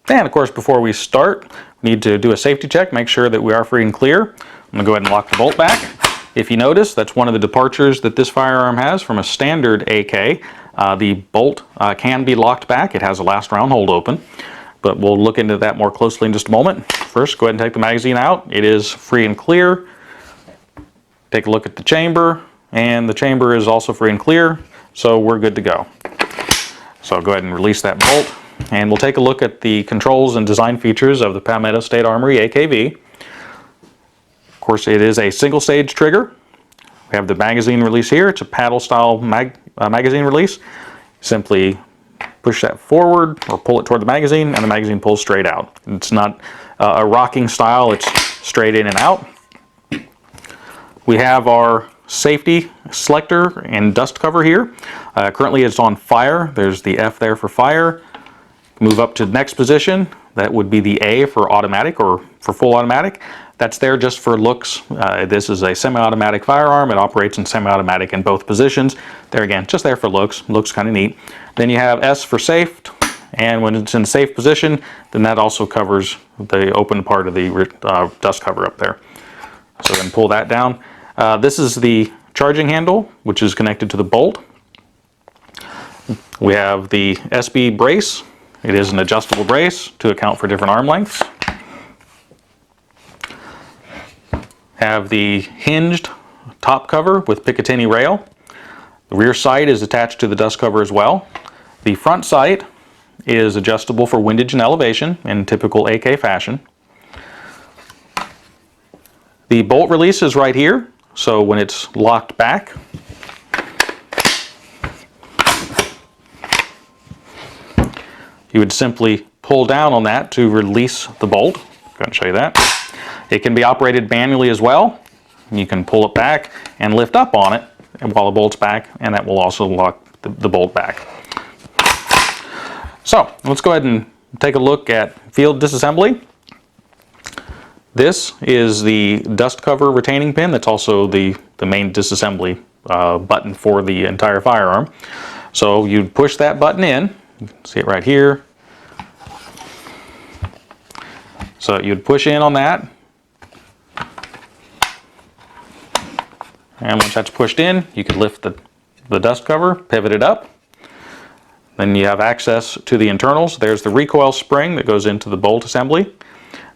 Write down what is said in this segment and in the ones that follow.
And of course, before we start, we need to do a safety check, make sure that we are free and clear. I'm going to go ahead and lock the bolt back. If you notice, that's one of the departures that this firearm has from a standard AK. The bolt can be locked back. It has a last round hold open, but we'll look into that more closely in just a moment. First, go ahead and take the magazine out. It is free and clear. Take a look at the chamber, and the chamber is also free and clear, so we're good to go. So I'll go ahead and release that bolt, and we'll take a look at the controls and design features of the Palmetto State Armory AKV. Of course, it is a single stage trigger. We have the magazine release here. It's a paddle style magazine release. Simply push that forward or pull it toward the magazine, and the magazine pulls straight out. It's not a rocking style, it's straight in and out. We have our safety selector and dust cover here. Currently it's on fire. There's the F there for fire. Move up to the next position. That would be the A for automatic or for full automatic. That's there just for looks. This is a semi-automatic firearm. It operates in semi-automatic in both positions. There again, just there for looks. Looks kind of neat. Then you have S for safe, and when it's in safe position, then that also covers the open part of the dust cover up there. So then pull that down. This is the charging handle, which is connected to the bolt. We have the SB brace. It is an adjustable brace to account for different arm lengths. Have the hinged top cover with Picatinny rail. The rear sight is attached to the dust cover as well. The front sight is adjustable for windage and elevation in typical AK fashion. The bolt release is right here, so when it's locked back, you would simply pull down on that to release the bolt. I'm going to show you that. It can be operated manually as well. You can pull it back and lift up on it while the bolt's back, and that will also lock the bolt back. So let's go ahead and take a look at field disassembly. This is the dust cover retaining pin. That's also the main disassembly button for the entire firearm. So you'd push that button in. You can see it right here. So you'd push in on that. And once that's pushed in, you can lift the dust cover, pivot it up. Then you have access to the internals. There's the recoil spring that goes into the bolt assembly.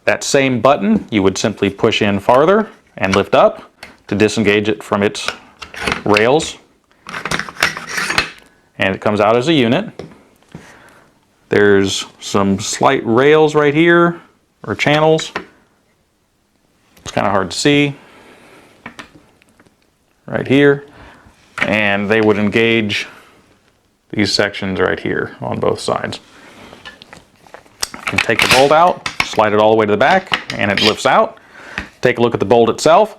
That same button you would simply push in farther and lift up to disengage it from its rails. And it comes out as a unit. There's some slight rails right here, or channels. It's kind of hard to see. Right here, and they would engage these sections right here on both sides. You can take the bolt out, slide it all the way to the back, and it lifts out. Take a look at the bolt itself.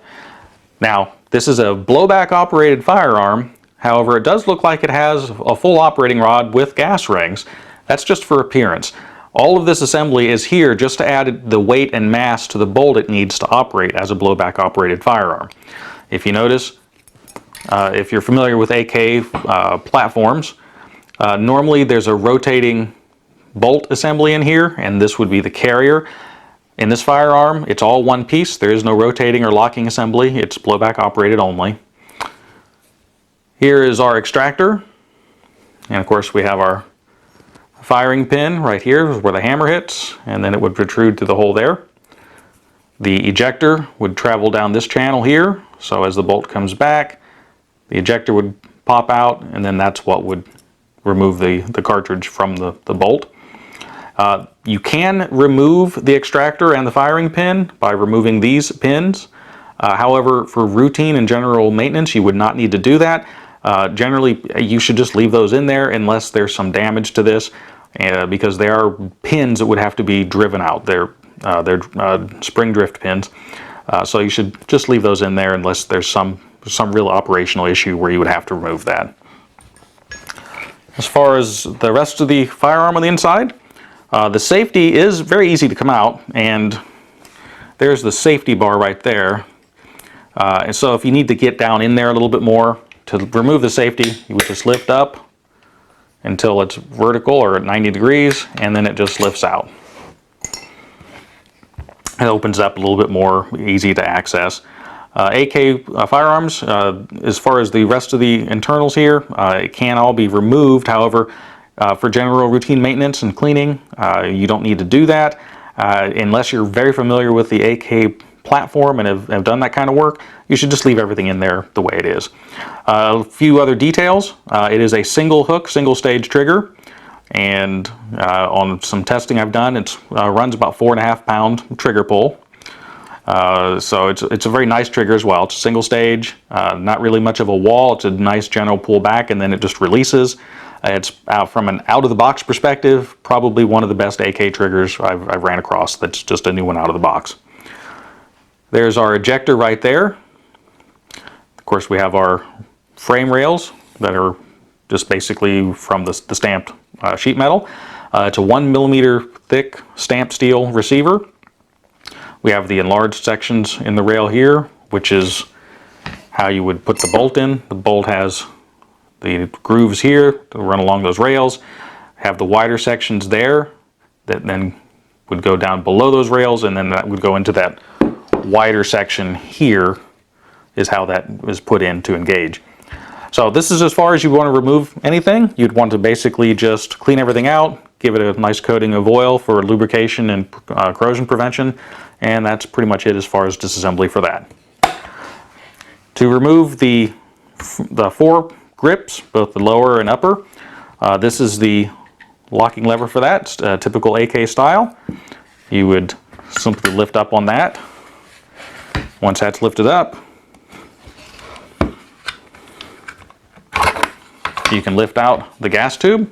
Now, this is a blowback operated firearm. However, it does look like it has a full operating rod with gas rings. That's just for appearance. All of this assembly is here just to add the weight and mass to the bolt it needs to operate as a blowback operated firearm. If you notice, if you're familiar with AK platforms, normally there's a rotating bolt assembly in here, and this would be the carrier. In this firearm, it's all one piece. There is no rotating or locking assembly. It's blowback operated only. Here is our extractor, and of course we have our firing pin right here where the hammer hits, and then it would protrude through the hole there. The ejector would travel down this channel here, so as the bolt comes back, the ejector would pop out, and then that's what would remove the cartridge from the bolt. You can remove the extractor and the firing pin by removing these pins. However, for routine and general maintenance, you would not need to do that. Generally, you should just leave those in there unless there's some damage to this, because they are pins that would have to be driven out. They're spring drift pins. So you should just leave those in there unless there's some real operational issue where you would have to remove that. As far as the rest of the firearm on the inside, the safety is very easy to come out, and there's the safety bar right there. And so if you need to get down in there a little bit more to remove the safety, you would just lift up until it's vertical or at 90 degrees, and then it just lifts out. It opens up a little bit more, easy to access. AK firearms, as far as the rest of the internals here, it can all be removed. However, for general routine maintenance and cleaning, you don't need to do that unless you're very familiar with the AK platform and have done that kind of work. You should just leave everything in there the way it is. A few other details. It is a single hook, single stage trigger, and on some testing I've done, it runs about 4.5 pound trigger pull. So it's a very nice trigger as well. It's a single stage, not really much of a wall. It's a nice general pull back, and then it just releases. It's from an out-of-the-box perspective, probably one of the best AK triggers I've ran across. That's just a new one out of the box. There's our ejector right there. Of course, we have our frame rails that are just basically from the stamped sheet metal. It's a 1 millimeter thick stamped steel receiver. We have the enlarged sections in the rail here, which is how you would put the bolt in. The bolt has the grooves here to run along those rails. Have the wider sections there that then would go down below those rails, and then that would go into that wider section here is how that is put in to engage. So this is as far as you want to remove anything. You'd want to basically just clean everything out, give it a nice coating of oil for lubrication and corrosion prevention, and that's pretty much it as far as disassembly for that. To remove the 4 grips, both the lower and upper, this is the locking lever for that. It's typical AK style. You would simply lift up on that. Once that's lifted up, you can lift out the gas tube.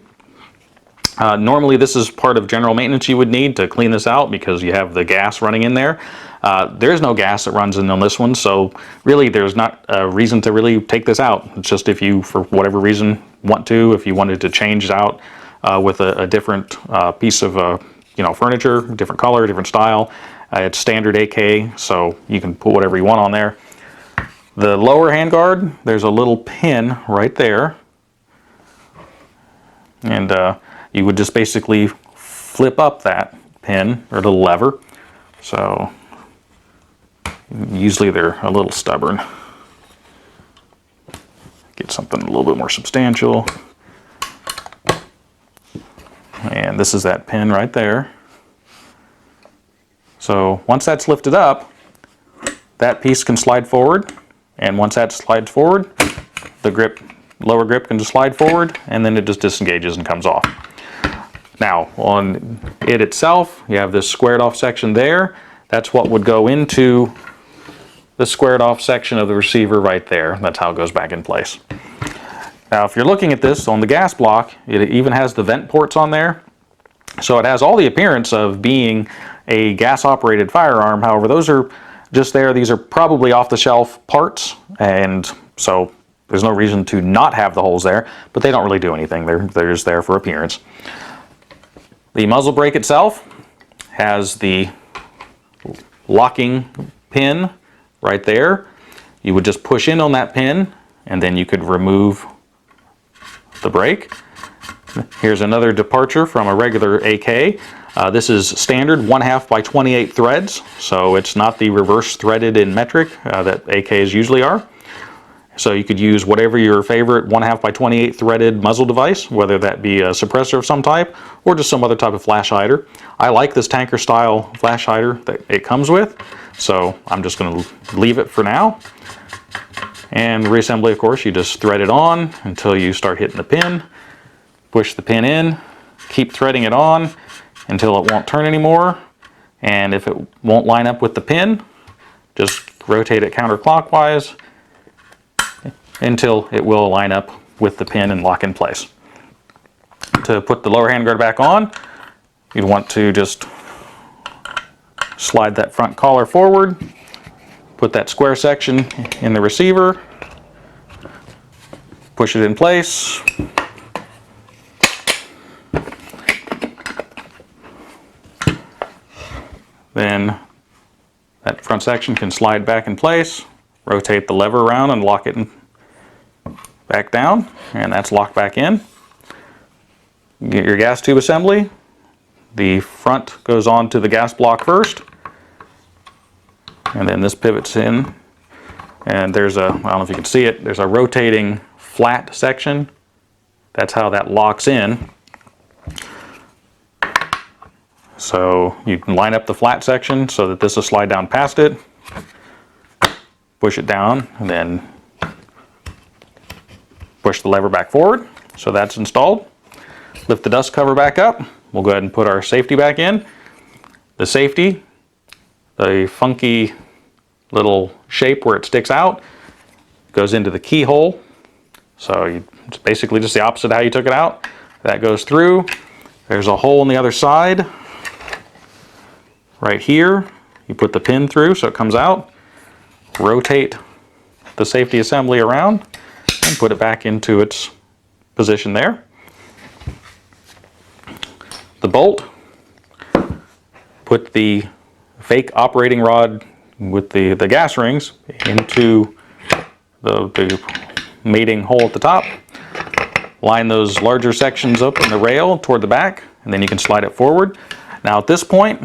Normally this is part of general maintenance you would need to clean this out because you have the gas running in there. There's no gas that runs in on this one, so really there's not a reason to really take this out. It's just if you, for whatever reason, want to, if you wanted to change it out with a different piece of furniture, different color, different style. It's standard AK, so you can put whatever you want on there. The lower handguard, there's a little pin right there. And you would just basically flip up that pin or the lever. So usually they're a little stubborn. Get something a little bit more substantial. And this is that pin right there. So once that's lifted up, that piece can slide forward. And once that slides forward, the lower grip can just slide forward, and then it just disengages and comes off. Now, on it itself, you have this squared off section there. That's what would go into the squared off section of the receiver right there. That's how it goes back in place. Now, if you're looking at this on the gas block, it even has the vent ports on there. So it has all the appearance of being a gas-operated firearm. However, those are just there. These are probably off-the-shelf parts, and so there's no reason to not have the holes there, but they don't really do anything. They're just there for appearance. The muzzle brake itself has the locking pin right there. You would just push in on that pin, and then you could remove the brake. Here's another departure from a regular AK. This is standard 1/2 by 28 threads, so it's not the reverse threaded in metric that AKs usually are. So you could use whatever your favorite 1/2 by 28 threaded muzzle device, whether that be a suppressor of some type or just some other type of flash hider. I like this tanker style flash hider that it comes with, so I'm just going to leave it for now. And reassembly, of course, you just thread it on until you start hitting the pin. Push the pin in, keep threading it on until it won't turn anymore. And if it won't line up with the pin, just rotate it counterclockwise until it will line up with the pin and lock in place. To put the lower handguard back on, you'd want to just slide that front collar forward, put that square section in the receiver, push it in place, then that front section can slide back in place, rotate the lever around and lock it back down, and that's locked back in. Get your gas tube assembly. The front goes on to the gas block first, and then this pivots in, and there's a, I don't know if you can see it, there's a rotating flat section. That's how that locks in. So you can line up the flat section so that this will slide down past it, push it down, and then push the lever back forward. So that's installed. Lift the dust cover back up. We'll go ahead and put our safety back in. The safety, the funky little shape where it sticks out, goes into the keyhole. So it's basically just the opposite of how you took it out. That goes through. There's a hole on the other side. Right here, you put the pin through so it comes out. Rotate the safety assembly around and put it back into its position there. The bolt, put the fake operating rod with the gas rings into the mating hole at the top. Line those larger sections up in the rail toward the back, and then you can slide it forward. Now at this point,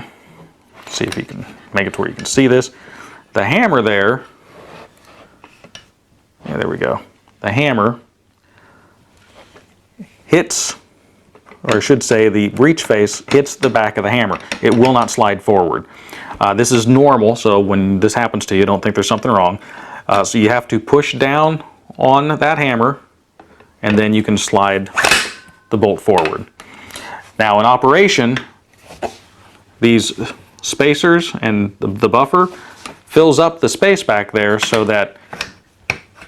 see if you can make it to where you can see this. The hammer there, yeah, there we go. The hammer hits, or I should say the breech face hits the back of the hammer. It will not slide forward. This is normal, so when this happens to you, don't think there's something wrong. So you have to push down on that hammer, and then you can slide the bolt forward. Now in operation, these spacers and the buffer fills up the space back there so that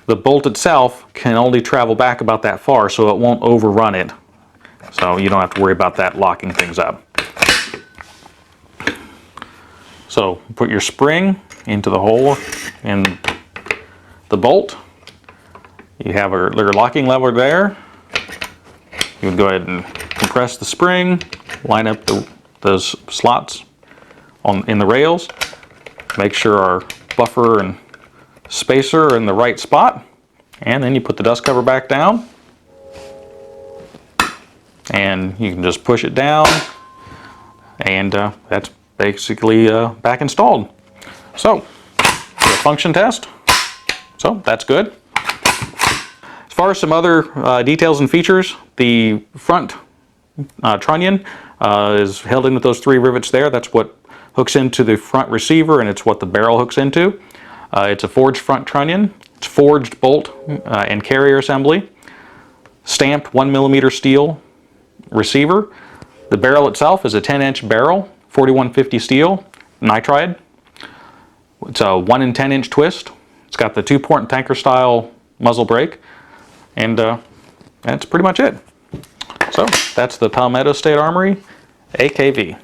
the bolt itself can only travel back about that far, so it won't overrun it. So you don't have to worry about that locking things up. So put your spring into the hole in the bolt. You have your locking lever there. You would go ahead and compress the spring, line up those slots in the rails, make sure our buffer and spacer are in the right spot, and then you put the dust cover back down, and you can just push it down, and that's basically back installed. So, the function test. So that's good. As far as some other details and features, the front trunnion is held in with those 3 rivets there. That's what hooks into the front receiver, and it's what the barrel hooks into. It's a forged front trunnion. It's forged bolt and carrier assembly. Stamped 1mm steel receiver. The barrel itself is a 10-inch barrel, 4150 steel, nitride. It's a 1 in 10-inch twist. It's got the 2-port tanker style muzzle brake, and that's pretty much it. So that's the Palmetto State Armory AKV.